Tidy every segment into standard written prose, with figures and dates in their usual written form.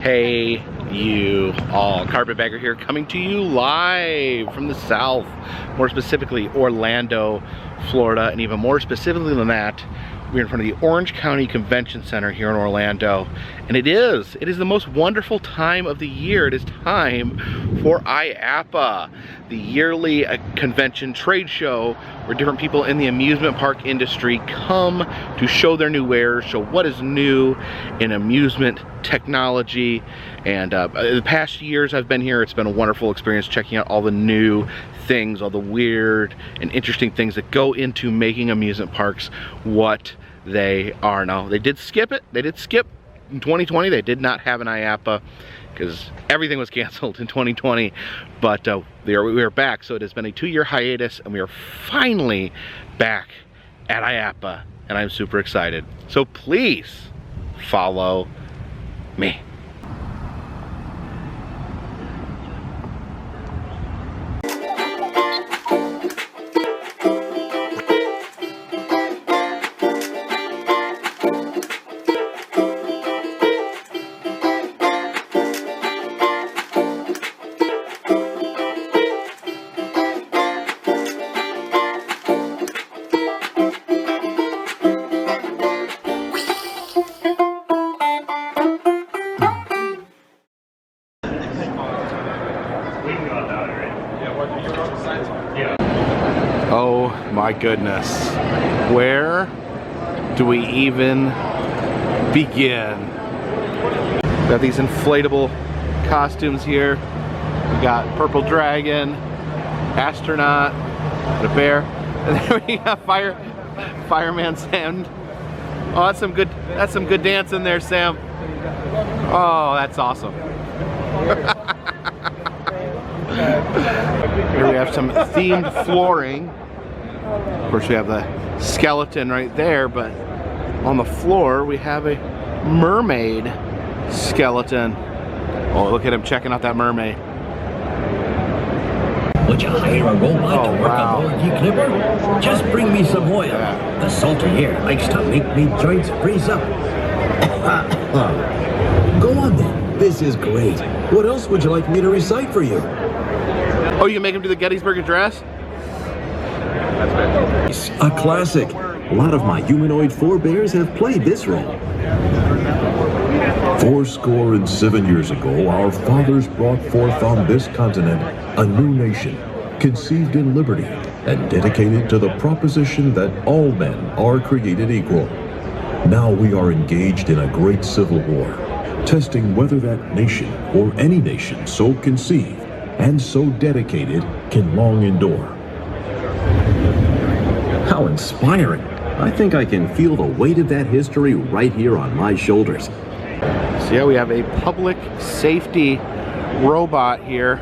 Hey you all, Carpetbagger here, coming to you live from the South, more specifically Orlando, Florida, and even more specifically than that, we're in front of the Orange County Convention Center here in Orlando, and it is the most wonderful time of the year. It is time for IAAPA, the yearly convention trade show where different people in the amusement park industry come to show their new wares, show what is new in amusement technology. And the past years I've been here, it's been a wonderful experience checking out all the new things, all the weird and interesting things that go into making amusement parks what they are now. They did skip it. They did skip in 2020. They did not have an IAAPA because everything was canceled in 2020, but we are back. So it has been a 2-year hiatus and we are finally back at IAAPA, and I'm super excited. So please follow me. Oh my goodness, where do we even begin? We got these inflatable costumes here. We got Purple Dragon, Astronaut, and a bear, and then we got Fireman Sam. Oh, that's some good dancing there, Sam. Oh, that's awesome. Here we have some themed flooring. Of course, we have the skeleton right there, but on the floor we have a mermaid skeleton. Oh, look at him checking out that mermaid. Would you hire a robot to work aboard the Clipper? Just bring me some oil. The salter here likes to make me joints freeze up. Go on then. This is great. What else would you like me to recite for you? Oh, you can make him do the Gettysburg Address? A classic. A lot of my humanoid forebears have played this role. 77 years ago, our fathers brought forth on this continent a new nation, conceived in liberty and dedicated to the proposition that all men are created equal. Now we are engaged in a great civil war, testing whether that nation or any nation so conceived and so dedicated can long endure. How inspiring. I think I can feel the weight of that history right here on my shoulders. So yeah, we have a public safety robot here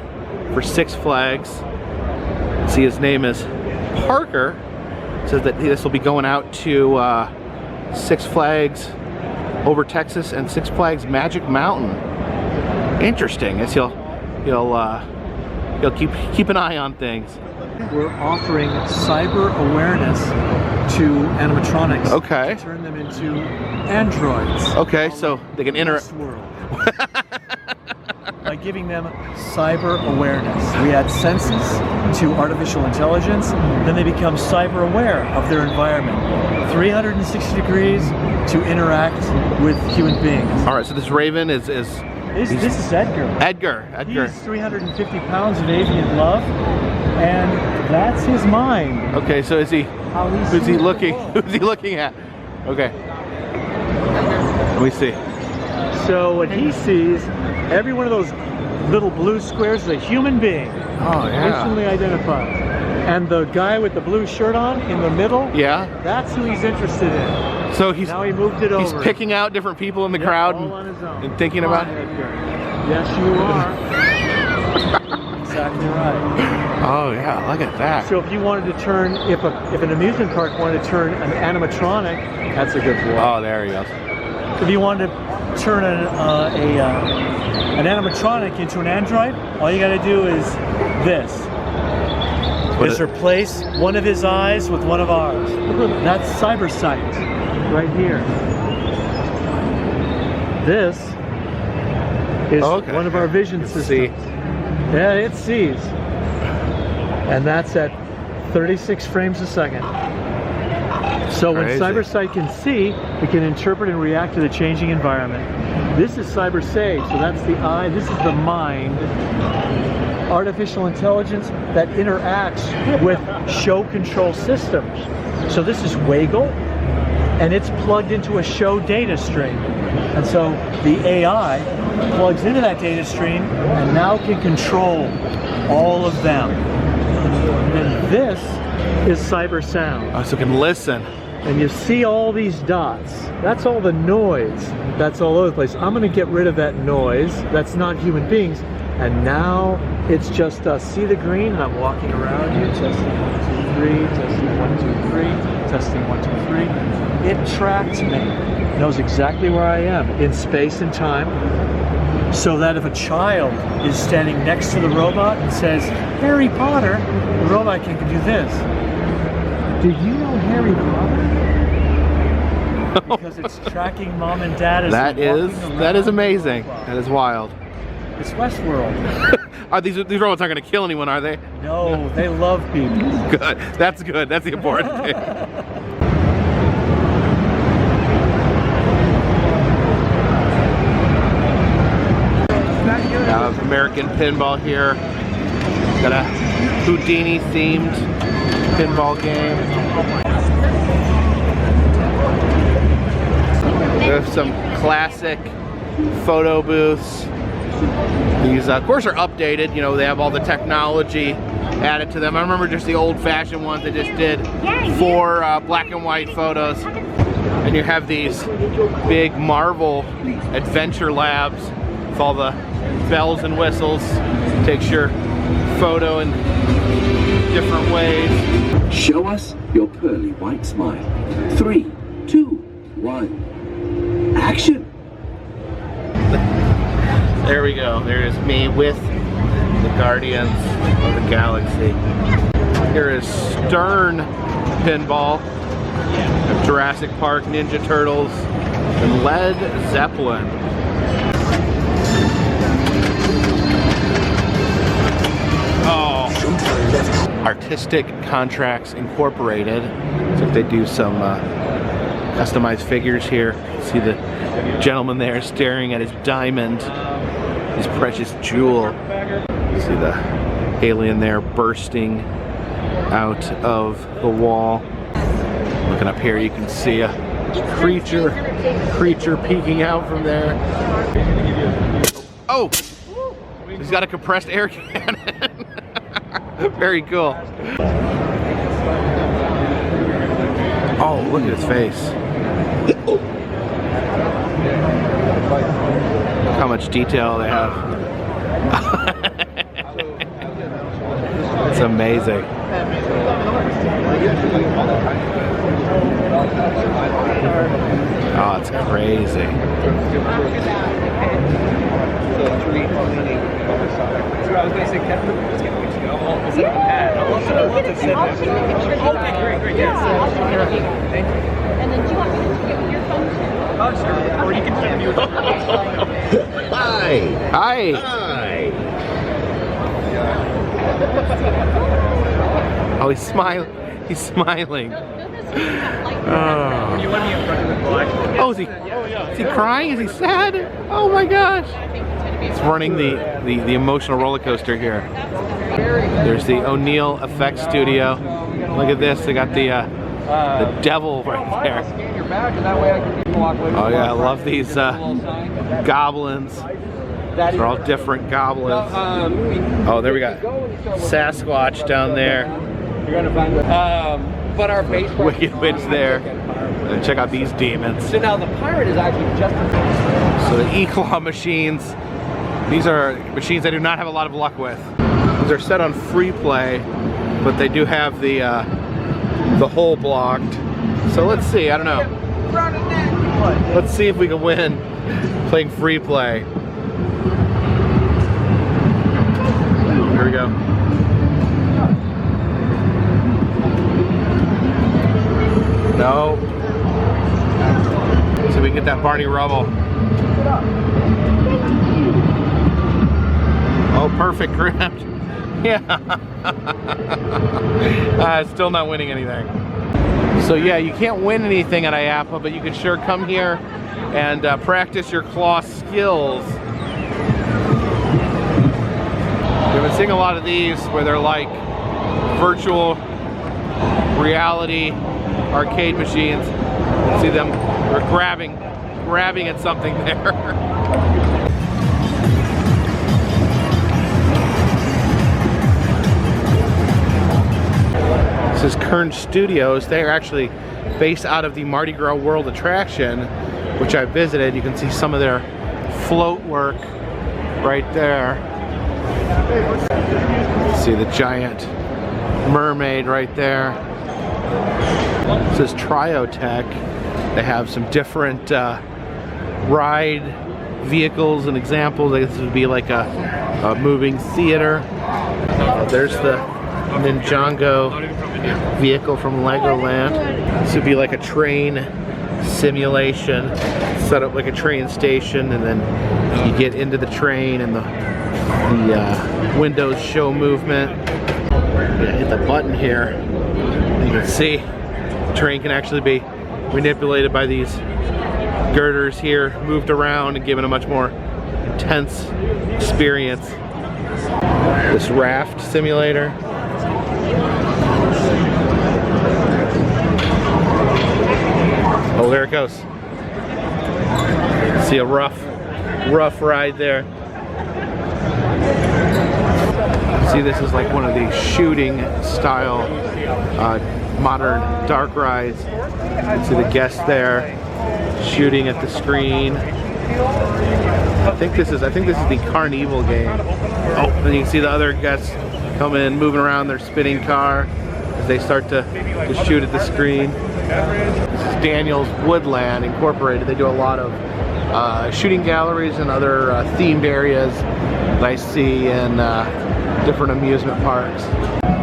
for Six Flags. See, his name is Parker. It says that this will be going out to Six Flags over Texas and Six Flags Magic Mountain. Interesting. As he'll keep an eye on things. We're offering cyber awareness to animatronics. Okay. To turn them into androids. Okay, so they can interact. By giving them cyber awareness. We add senses to artificial intelligence, then they become cyber aware of their environment. 360 degrees to interact with human beings. All right, so this Raven is This is Edgar. Edgar. He's 350 pounds of avian love, and that's his mind. Okay, so who's he looking at? Okay. Let me see. So what he sees, every one of those little blue squares is a human being. Oh yeah. Instantly identified. And the guy with the blue shirt on in the middle, yeah, that's who he's interested in. So now he moved it over. He's picking out different people in the crowd all on his own. and thinking about it. Yes, you are. Exactly right. Oh yeah, look at that. So if you wanted to turn, if an amusement park wanted to turn an animatronic, that's a good boy. Oh, there he goes. If you wanted to turn an animatronic into an android, all you got to do is this. Is replace one of his eyes with one of ours. That's cyber sight right here. This is one of our vision systems. Yeah, it sees. And that's at 36 frames a second. So when CyberSight can see, it can interpret and react to the changing environment. This is CyberSage, so that's the eye, this is the mind. Artificial intelligence that interacts with show control systems. So this is Waggle, and it's plugged into a show data stream. And so the AI plugs into that data stream and now can control all of them. And then this is cyber sound. Oh, so it can listen. And you see all these dots. That's all the noise that's all over the place. I'm gonna get rid of that noise. That's not human beings. And now it's just us. See the green? And I'm walking around you, testing 1, 2, 3, testing 1, 2, 3, testing 1, 2, 3. It tracks me, knows exactly where I am in space and time, so that if a child is standing next to the robot and says, Harry Potter, the robot can do this. Do you know Harry Potter? Because it's tracking mom and dad as that is amazing. That is wild. It's Westworld. Are these robots aren't going to kill anyone, are they? No, they love people. Good. That's good. That's the important thing. American Pinball here. Got a Houdini themed pinball game. There's some classic photo booths. These, of course, are updated. You know, they have all the technology added to them. I remember just the old-fashioned ones they just did for black and white photos. And you have these big Marvel Adventure Labs with all the bells and whistles. Takes your photo in different ways. Show us your pearly white smile. 3, 2, 1. Action! There we go. There's me with the Guardians of the Galaxy. Here is Stern Pinball, Jurassic Park, Ninja Turtles, and Led Zeppelin. Oh, Artistic Contracts Incorporated. So if they do some customized figures here, see the gentleman there staring at his diamond, his precious jewel. See the alien there bursting out of the wall. Looking up here, you can see a creature peeking out from there. Oh, he's got a compressed air cannon. Very cool. Oh, look at his face. How much detail they have. It's amazing. Oh, it's crazy. And then do you want me to get your phone too? Oh, sure. Or you can keep mute. Hi. Hi. Hi. Oh, he's smiling. He's smiling. You want me in front of the black? Oh, is he crying? Is he sad? Oh my gosh. It's running the emotional roller coaster here. There's the O'Neill Effects Studio. Look at this. They got the devil right there. Oh yeah, I love these goblins. They're all different goblins. Oh, there we got Sasquatch down there. You're gonna find but our base Wicked Witch there. And check out these demons. So now the pirate is actually just So the E-Claw machines. These are machines I do not have a lot of luck with. These are set on free play, but they do have the hole blocked. So let's see, I don't know. Let's see if we can win playing free play. Here we go. No. See if we can get that Barney Rubble. perfect grip. Yeah. Still not winning anything. So yeah, you can't win anything at IAAPA, but you can sure come here and practice your claw skills. We've been seeing a lot of these where they're like virtual reality arcade machines. See them, they're grabbing at something there. This is Kern Studios. They're actually based out of the Mardi Gras World attraction, which I visited. You can see some of their float work right there. See the giant mermaid right there. This is Triotech. They have some different ride vehicles and examples. This would be like a moving theater. There's the Ninjago vehicle from Legoland. This would be like a train simulation, set up like a train station, and then you get into the train and the windows show movement. Yeah, hit the button here. You can see the train can actually be manipulated by these girders here, moved around and given a much more intense experience. This raft simulator. Oh, there it goes. See a rough ride there. See, this is like one of the shooting style modern dark rides. You can see the guests there shooting at the screen. I think this is the Carnival game. Oh, then you can see the other guests come in, moving around their spinning car as they start to shoot at the screen. This is Daniel's Woodland Incorporated. They do a lot of shooting galleries and other themed areas that I see in different amusement parks.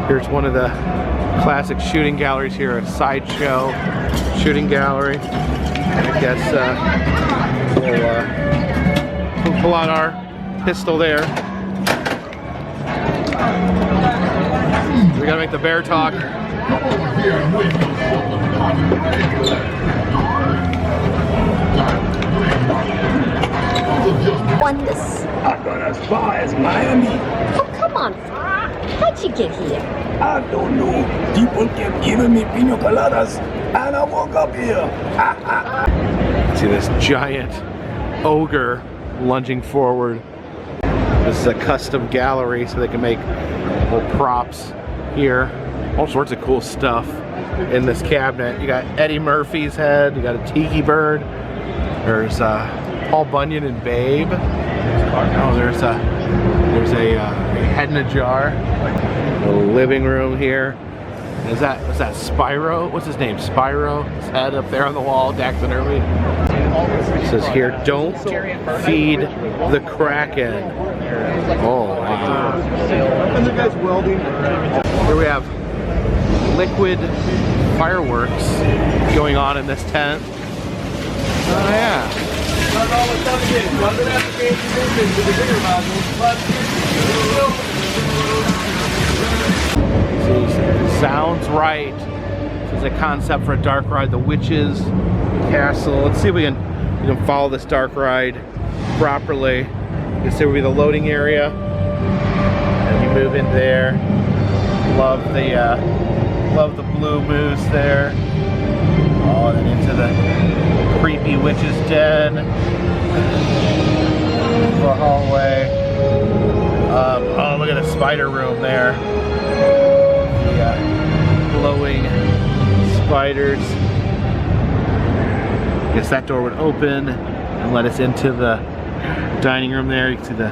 Here's one of the classic shooting galleries here, a Sideshow shooting gallery. And I guess we'll pull out our pistol there. We gotta make the bear talk. Wonders. I've gone as far as Miami. Oh, come on. How'd you get here? I don't know. People kept giving me pina coladas, and I woke up here. See this giant ogre lunging forward. This is a custom gallery, so they can make little props here. All sorts of cool stuff in this cabinet. You got Eddie Murphy's head. You got a tiki bird. There's Paul Bunyan and Babe. Oh, there's a head in a jar. A living room here. Is that Spyro? What's his name? Spyro? His head up there on the wall. Daxon Early. It says here, don't feed the Kraken. Oh wow. And the guy's welding. Here we have liquid fireworks going on in this tent. Oh yeah. Not all the stuff it is. One of the applications is to the bigger modules. Sounds right. This is a concept for a dark ride, the Witch's Castle. Let's see if we can follow this dark ride properly. You can see where the loading area. And you move in there. Love the blue moose there. Oh, and then into the creepy witch's den. The hallway. Oh, look at the spider room there. The glowing spiders. I guess that door would open and let us into the dining room there. You can see the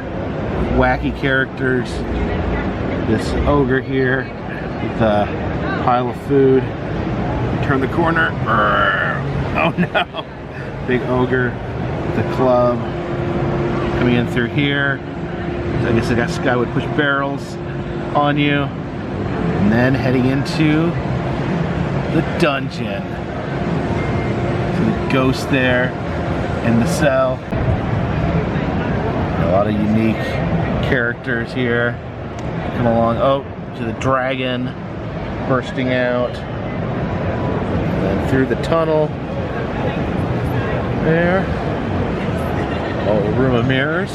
wacky characters. This ogre here with a pile of food. Turn the corner. Oh no! Big ogre, the club. Coming in through here. So I guess this guy would push barrels on you. And then heading into the dungeon. So the ghost there in the cell. lot of unique characters here. Come along. Oh, to the dragon bursting out. And then through the tunnel. There. Oh, room of mirrors.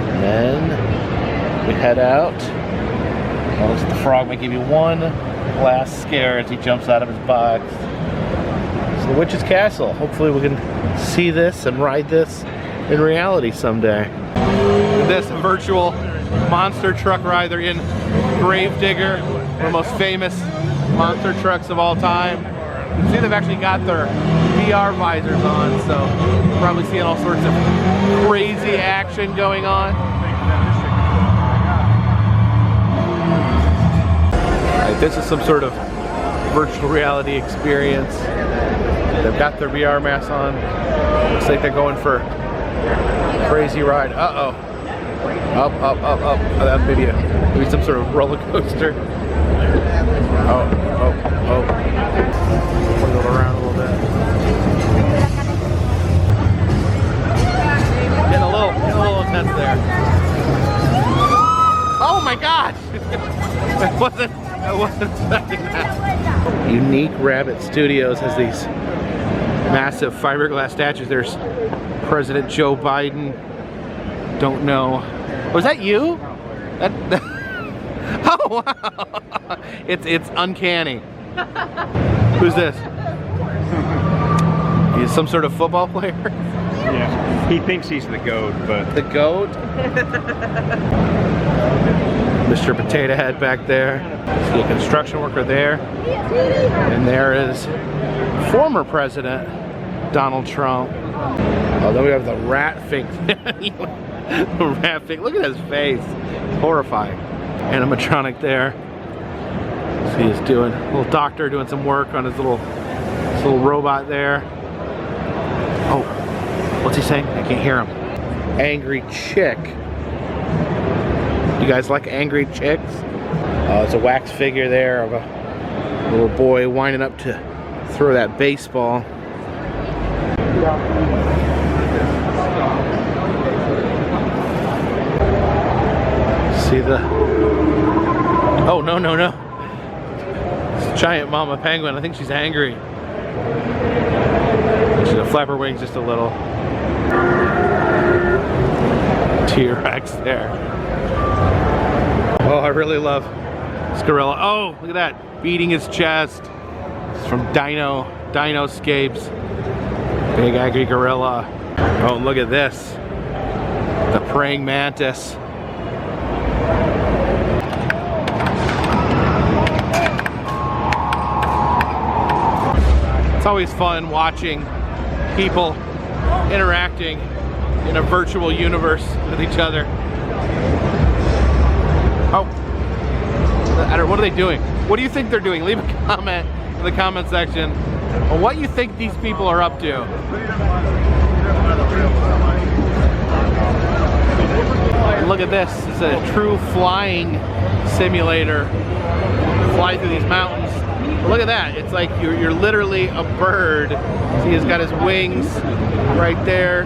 And then we head out. Oh, the frog might give you one last scare as he jumps out of his box. It's the Witch's Castle. Hopefully we can see this and ride this in reality someday. This virtual monster truck ride, they're in Gravedigger, one of the most famous monster trucks of all time. You can see they've actually got their VR visors on, so you're probably seeing all sorts of crazy action going on. Alright, this is some sort of virtual reality experience. They've got their VR masks on. Looks like they're going for a crazy ride. Uh-oh. Up, up, up, up. Oh, that maybe some sort of roller coaster. Oh, oh, oh. Wiggle around a little bit. Getting a little intense there. Oh my gosh! I wasn't expecting that. Unique Rabbit Studios has these massive fiberglass statues. There's President Joe Biden. Don't know. Was that you? That oh wow! It's uncanny. Who's this? He's some sort of football player? Yeah, he thinks he's the GOAT, but... The GOAT? Mr. Potato Head back there. See a construction worker there. And there is former President Donald Trump. Oh, then we have the rat thing. The rat thing. Look at his face. It's horrifying. Animatronic there. See, he's doing a little doctor doing some work on his little robot there. Oh, what's he saying? I can't hear him. Angry chick. You guys like angry chicks? It's a wax figure there of a little boy winding up to throw that baseball. See the... Oh, no, no, no. It's a giant mama penguin. I think she's angry. She's gonna flap her wings just a little. T-Rex there. Oh, I really love this gorilla. Oh, look at that. Beating his chest. It's from Dinoscapes. Big angry gorilla. Oh, look at this. The praying mantis. It's always fun watching people interacting in a virtual universe with each other. Oh, what are they doing? What do you think they're doing? Leave a comment in the comment section on what you think these people are up to. Look at this. It's a true flying simulator. Fly through these mountains. But look at that. It's like you're literally a bird. See, he's got his wings right there.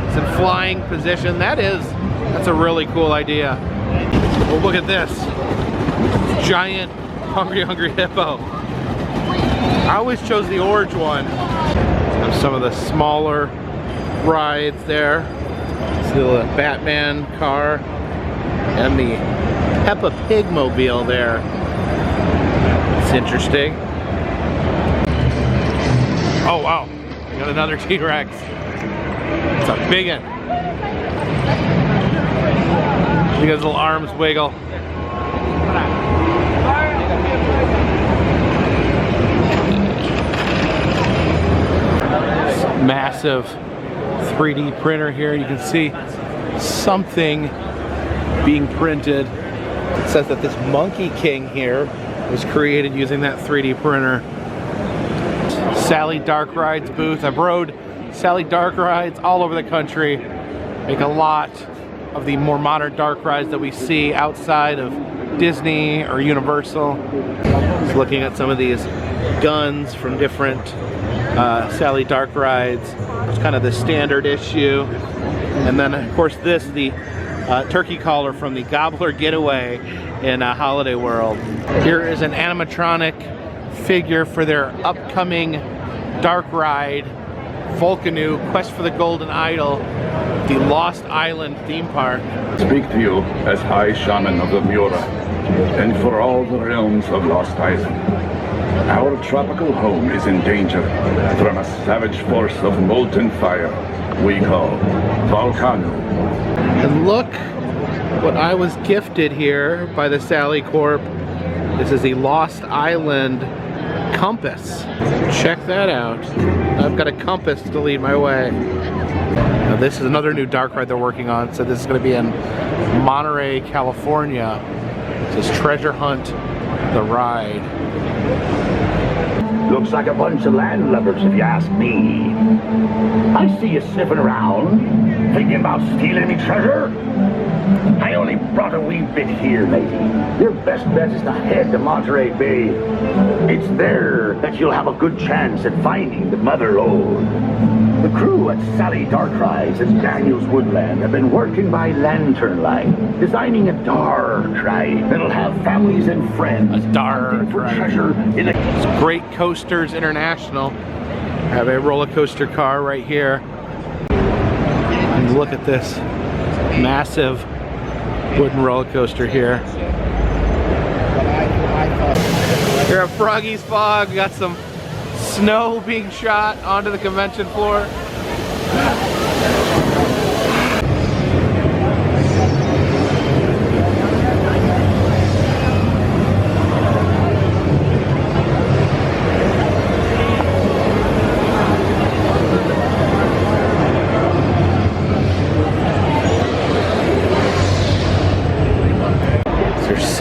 It's in flying position. That's a really cool idea. Well, look at this. Giant hungry hippo. I always chose the orange one. There's some of the smaller rides there. See the Batman car and the Peppa Pig mobile there. It's interesting. Oh wow, we got another T-Rex. It's a big one. Look at his little arms wiggle. Massive 3D printer here. You can see something being printed. It says that this Monkey King here was created using that 3D printer. Sally Dark Rides booth. I've rode Sally Dark Rides all over the country. Make a lot of the more modern dark rides that we see outside of Disney or Universal. Just looking at some of these guns from different Sally Dark Rides. It's kind of the standard issue. And then of course this, the turkey collar from the Gobbler Getaway in Holiday World. Here is an animatronic figure for their upcoming dark ride, Volcanoe, Quest for the Golden Idol, the Lost Island theme park. Speak to you as High Shaman of the Miura, and for all the realms of Lost Island. Our tropical home is in danger from a savage force of molten fire we call Volcano. And look what I was gifted here by the Sally Corp. This is the Lost Island compass. Check that out. I've got a compass to lead my way. Now this is another new dark ride they're working on. So this is going to be in Monterey, California. This is Treasure Hunt, the ride. Looks like a bunch of landlubbers, if you ask me. I see you sniffing around, thinking about stealing me treasure. I only brought a wee bit here, matey. Your best bet is to head to Monterey Bay. It's there that you'll have a good chance at finding the mother lode. The crew at Sally Dark Rides and Daniel's Woodland have been working by lantern light, designing a dark ride that'll have families and friends hunting for treasure in a... It's Great Coasters International. I have a roller coaster car right here. And look at this massive wooden roller coaster here. Here at Froggy's Fog, we got some snow being shot onto the convention floor.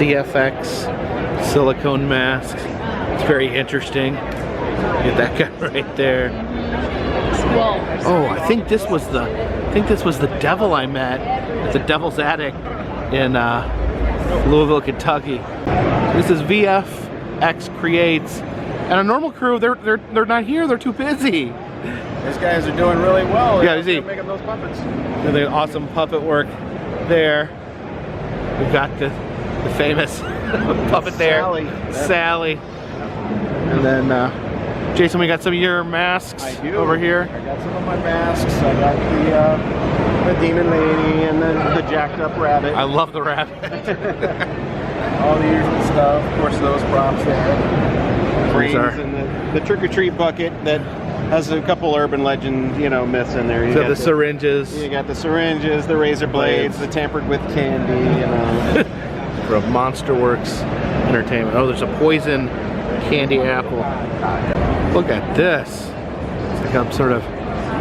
CFX silicone masks. It's very interesting. Get that guy right there. Oh, I think this was the devil I met at the Devil's Attic in Louisville, Kentucky. This is VFX Creates, and a normal crew. They're not here. They're too busy. These guys are doing really well. Yeah, you see, making those puppets. they're doing awesome puppet work there. We've got the famous puppet there, Sally. And then, Jason, we got some of your masks over here. I got some of my masks. I got the demon lady and then the jacked up rabbit. I love the rabbit. All the usual stuff. Of course, those props there. These are And the trick-or-treat bucket that has a couple urban legend, myths in there. You so got the syringes. You got the syringes, the razor blades, the tampered with candy, From Monsterworks Entertainment. Oh, there's a poison candy apple. Look at this. It's like a sort of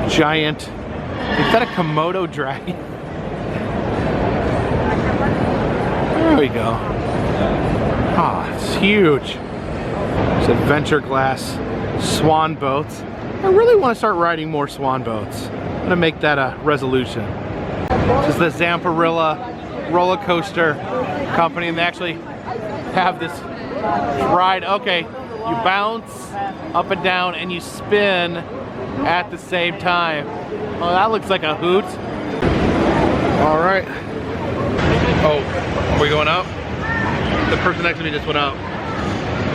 giant. Is that a Komodo dragon? There we go. Ah, it's huge. It's adventure glass swan boats. I really want to start riding more swan boats. I'm gonna make that a resolution. This is the Zamparilla roller coaster company, and they actually have this ride. Okay, you bounce up and down and you spin at the same time. Oh, that looks like a hoot. All right. Oh, are we going up? The person next to me just went up.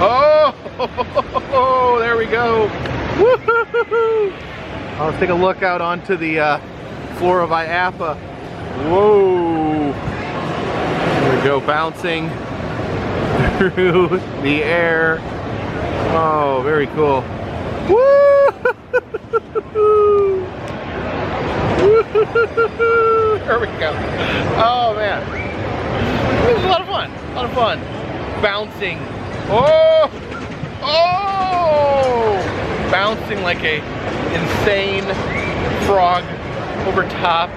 Oh, there we go. Woo-hoo-hoo-hoo. Let's take a look out onto the floor of IAAPA. Whoa. There we go, bouncing through the air. Oh, very cool. Woo! There we go. Oh man, this is a lot of fun. A lot of fun. Bouncing. Oh! Oh! Bouncing like a insane frog over top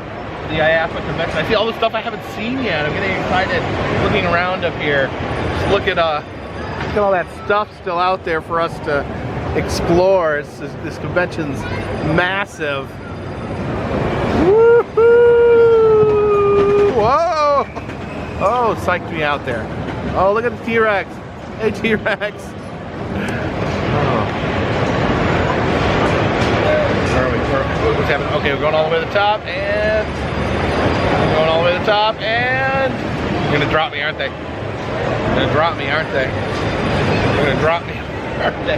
the IAAPA convention. I see all the stuff I haven't seen yet. I'm getting excited looking around up here. Just look at all that stuff still out there for us to explore. This convention's massive. Woohoo! Whoa! Oh, psyched me out there. Oh, look at the T-Rex. Hey, T-Rex. Oh. What's happening? Okay, we're going all the way to the top, and we're going all the way to the top, and they're gonna drop me, aren't they? They're gonna drop me, aren't they? They're gonna drop me, aren't they?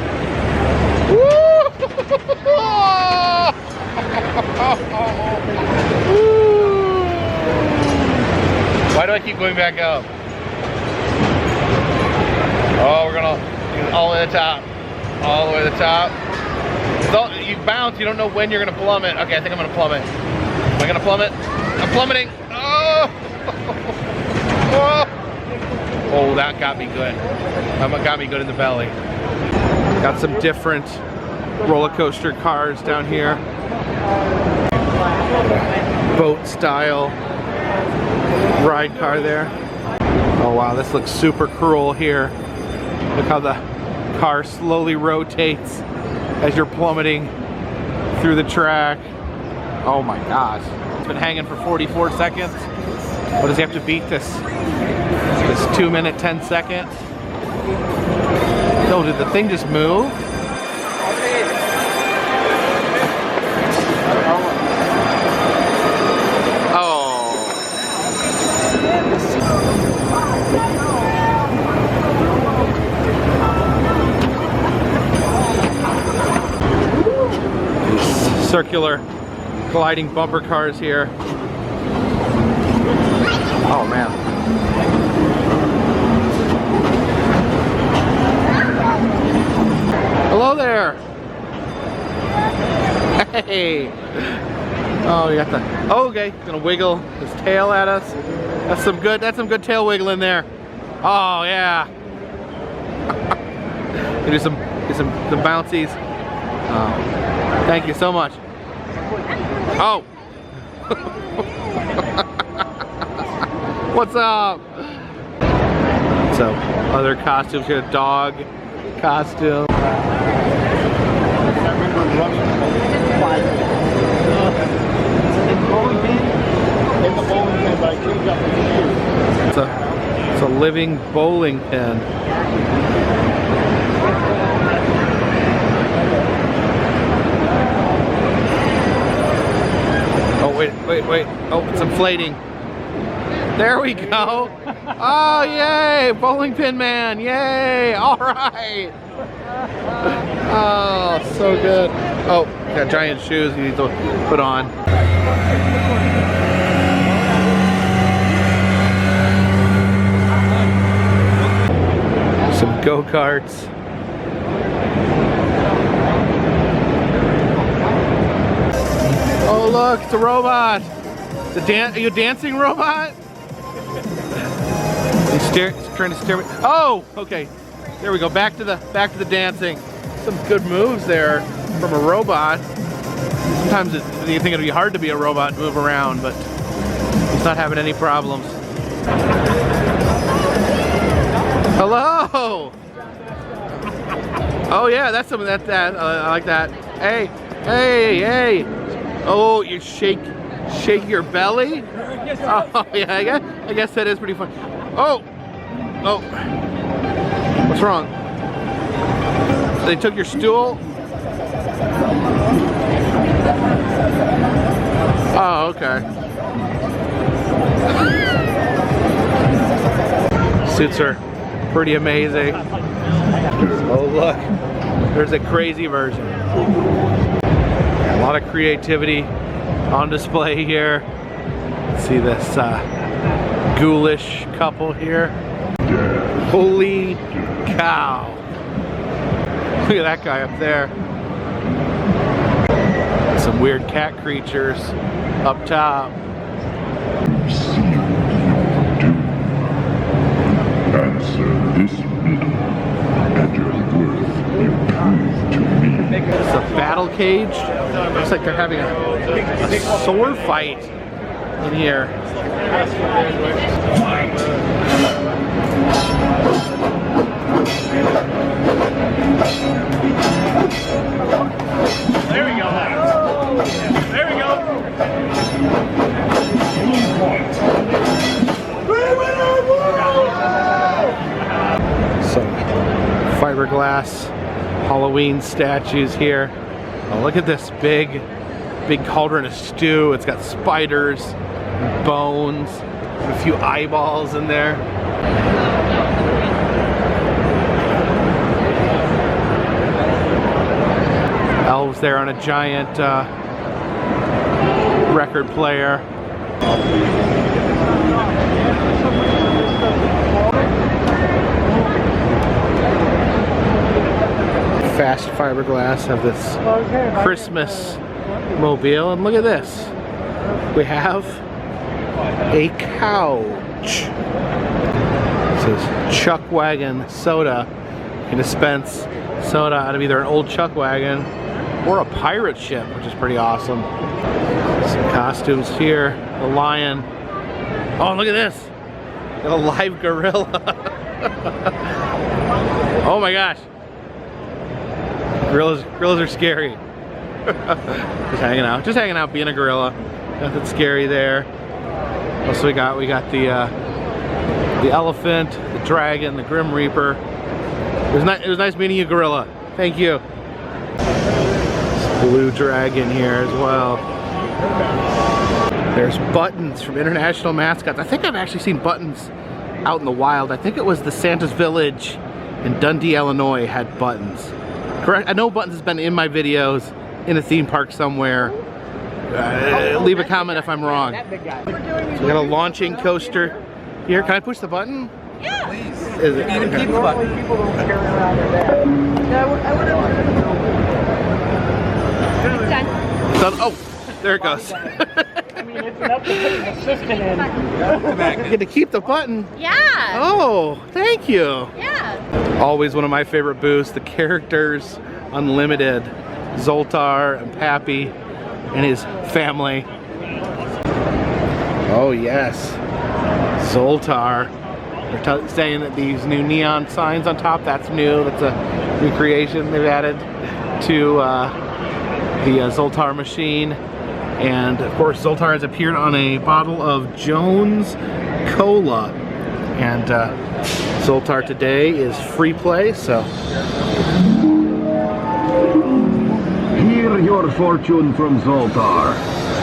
Woo! Why do I keep going back up? Oh, we're gonna all the way to the top. All the way to the top. It's all, you bounce, you don't know when you're gonna plummet. Okay, I think I'm gonna plummet. Am I gonna plummet? I'm plummeting. Oh! Oh, that got me good. That got me good in the belly. Got some different roller coaster cars down here. Boat style ride car there. Oh wow, this looks super cruel here. Look how the car slowly rotates as you're plummeting through the track. Oh my gosh. It's been hanging for 44 seconds. What does he have to beat this? This 2 minute, 10 seconds? No, did the thing just move? Circular gliding bumper cars here. Oh man. Hello there. Hey. Oh, you got the, oh, okay, gonna wiggle his tail at us. That's some good tail wiggle in there. Oh yeah. Do some bouncies. Thank you so much. Oh. What's up? So, other costumes here, dog costume. It's a living bowling pin. Wait. Oh, it's inflating. There we go. Oh, yay. Bowling pin man. Yay. All right. Oh, so good. Oh, got giant shoes you need to put on. Some go-karts. Oh look, it's a robot. Are you a dancing robot? He's trying to steer me. Oh, okay. There we go. Back to the dancing. Some good moves there from a robot. Sometimes you think it'd be hard to be a robot and move around, but he's not having any problems. Hello. Oh yeah, that's something that I like that. Hey. Oh, you shake your belly? Oh yeah, I guess that is pretty fun. Oh. What's wrong? They took your stool? Oh, okay. Suits are pretty amazing. Oh look, there's a crazy version. A lot of creativity on display here. See this ghoulish couple here. Holy cow. Look at that guy up there. Some weird cat creatures up top. Answer this riddle, and your worth will prove to me. It's a battle cage. Looks like they're having a sword fight in here. There we go. There we go. Some fiberglass Halloween statues here. Oh, look at this big big cauldron of stew. It's got spiders, bones, a few eyeballs in there. Elves there on a giant record player. Fast fiberglass of this Christmas mobile, and look at this. We have a couch. It says Chuck Wagon Soda. You can dispense soda out of either an old Chuck Wagon or a pirate ship, which is pretty awesome. Some costumes here. The lion. Oh, look at this. Got a live gorilla. Oh my gosh. Gorillas are scary. Just hanging out, being a gorilla. Nothing scary there. Also we got the elephant, the dragon, the Grim Reaper. It was nice meeting you, gorilla. Thank you. Blue dragon here as well. There's Buttons from International Mascots. I think I've actually seen Buttons out in the wild. I think it was the Santa's Village in Dundee, Illinois had Buttons. Correct? I know Buttons has been in my videos in a theme park somewhere. Leave a comment if I'm wrong. So we got a launching coaster here. Can I push the button? Yeah. Please. Is it? You can keep the button. Done. Oh, there it goes. I mean, it's enough to put an assistant in. You get to keep the button. Yeah. Oh, thank you. Yeah. Always one of my favorite booths, the Characters Unlimited. Zoltar and Pappy and his family. Oh yes, Zoltar. They're saying that these new neon signs on top, that's new. That's a new creation they've added to the Zoltar machine. And of course, Zoltar has appeared on a bottle of Jones Cola. And Zoltar today is free play, so. Hear your fortune from Zoltar.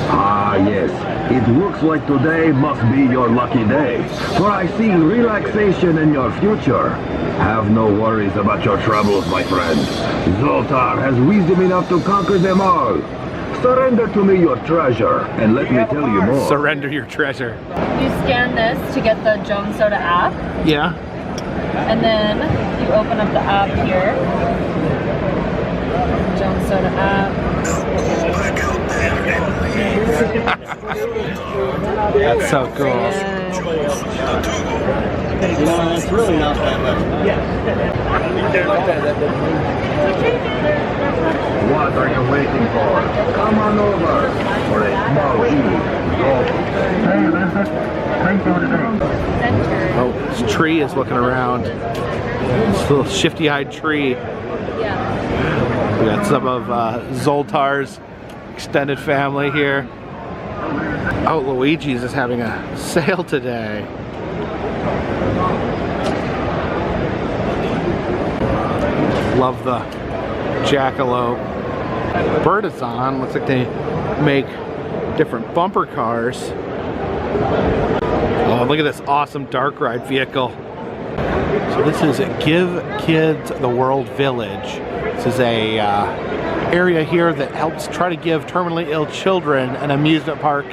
Ah, yes. It looks like today must be your lucky day, for I see relaxation in your future. Have no worries about your troubles, my friend. Zoltar has wisdom enough to conquer them all. Surrender to me your treasure, and let me tell you more. Surrender your treasure. You scan this to get the Jones Soda app. Yeah. And then you open up the app here. Jones Soda app. That's so cool. It's really not that much. What are you waiting for? Come on over for a small Oh, this tree is looking around. This little shifty-eyed tree. Yeah. We got some of Zoltar's extended family here. Oh, Luigi's is having a sale today. Love the jackalope. Bird-a-thon, looks like they make different bumper cars. Oh, look at this awesome dark ride vehicle. So this is Give Kids the World Village. This is a area here that helps try to give terminally ill children an amusement park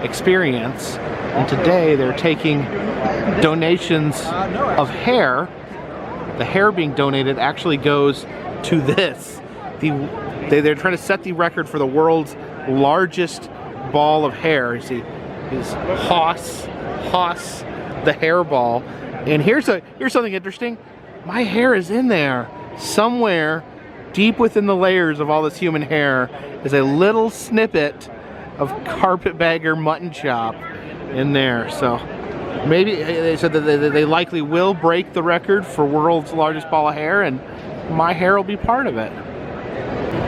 experience. And today they're taking donations of hair. The hair being donated actually goes to this. They're trying to set the record for the world's largest ball of hair. You see, is Haas the hairball. And here's something interesting. My hair is in there somewhere. Deep within the layers of all this human hair is a little snippet of Carpetbagger mutton chop in there. So maybe they said that they likely will break the record for world's largest ball of hair, and my hair will be part of it.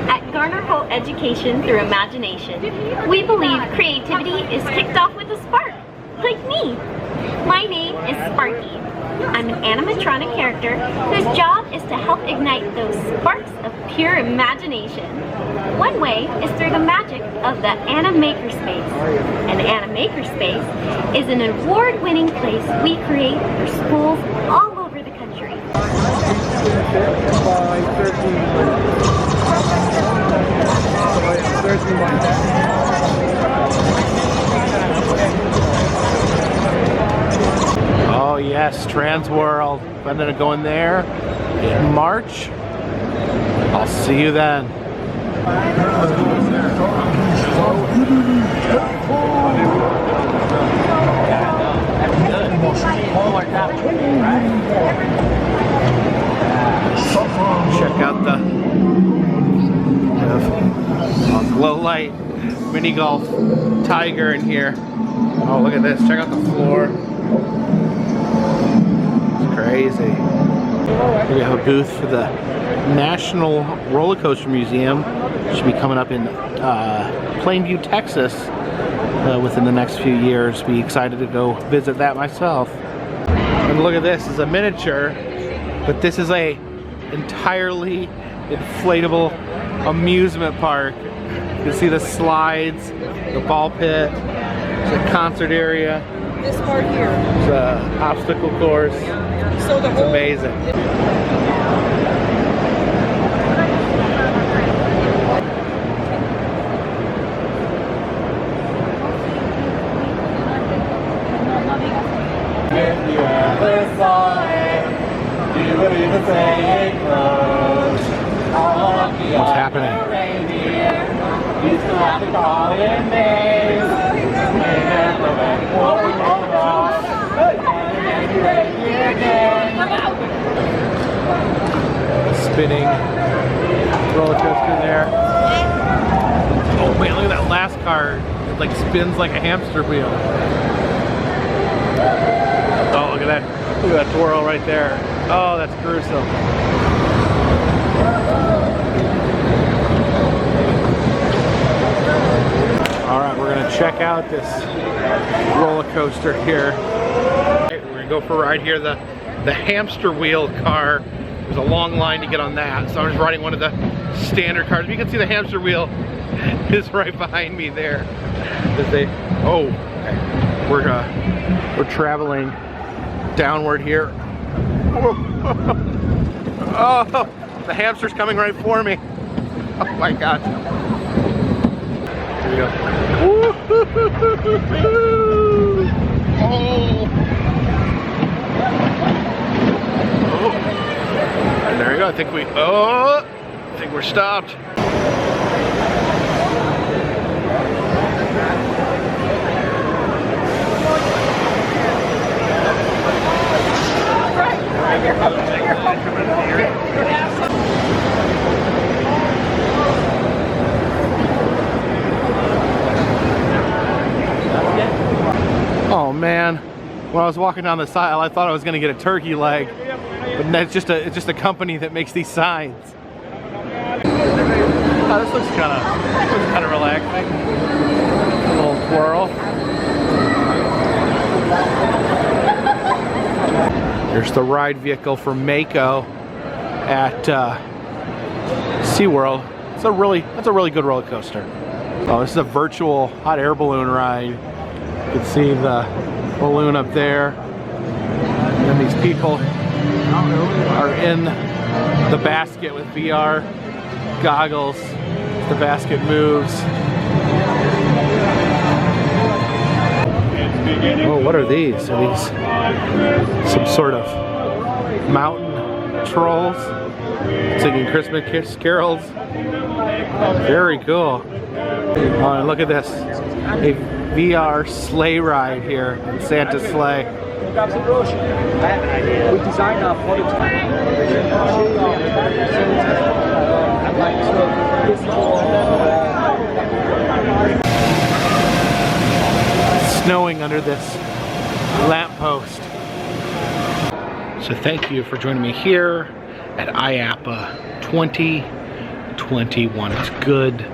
At Garner Holt Education Through Imagination, we believe creativity is kicked off with a spark, like me. My name is Sparky. I'm an animatronic character whose job is to help ignite those sparks of pure imagination. One way is through the magic of the Animakerspace. An Animakerspace is an award-winning place we create for schools all over the country. Oh yes, Trans World. I'm gonna go in there in March. I'll see you then. Check out the glow light mini golf tiger in here. Oh, look at this. Check out the floor. Crazy. We have a booth for the National Roller Coaster Museum. Should be coming up in Plainview, Texas within the next few years. Be excited to go visit that myself. And look at this, it's a miniature, but this is a entirely inflatable amusement park. You can see the slides, the ball pit, there's a concert area. This part here. It's an obstacle course. So the it's amazing. If you ever saw it, you would even say it close. What's happening? You still have to call in names. Spinning roller coaster there. Oh man, look at that last car. It like spins like a hamster wheel. Oh, look at that. Look at that twirl right there. Oh, that's gruesome. Alright, we're gonna check out this roller coaster here. We're gonna go for a ride here, the Hamster Wheel Car. There's a long line to get on that, so I'm just riding one of the standard cars. You can see the hamster wheel is right behind me there. Oh, okay. We're traveling downward here. Oh, the hamster's coming right for me. Oh my God. Here we go. Oh. And there you go. I think we're stopped. Oh man, when I was walking down the aisle, I thought I was gonna get a turkey leg, but it's just a company that makes these signs. Oh, this looks kind of relaxing. A little twirl. There's the ride vehicle for Mako at SeaWorld. That's a really good roller coaster. Oh, this is a virtual hot air balloon ride. You can see the balloon up there. And these people are in the basket with VR goggles. The basket moves. Oh, what are these? Are these some sort of mountain trolls singing Christmas carols? Very cool. Oh, and look at this. A VR sleigh ride here in Santa's sleigh. We designed our Snowing under this lamppost. So thank you for joining me here at IAAPA 2021. It's good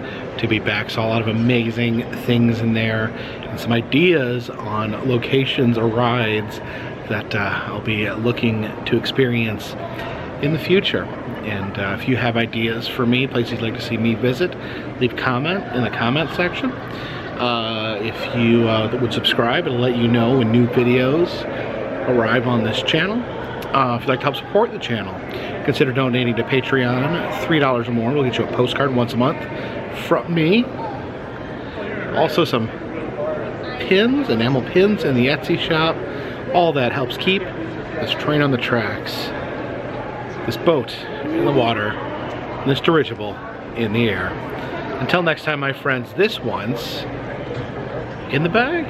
to be back. Saw a lot of amazing things in there and some ideas on locations or rides that I'll be looking to experience in the future. And if you have ideas for me, places you'd like to see me visit, leave a comment in the comment section. If you would subscribe, it'll let you know when new videos arrive on this channel. If you'd like to help support the channel, consider donating to Patreon. $3 or more will get you a postcard once a month from me. Also some pins, enamel pins in the Etsy shop. All that helps keep this train on the tracks, this boat in the water, and this dirigible in the air. Until next time, my friends, this one's in the bag.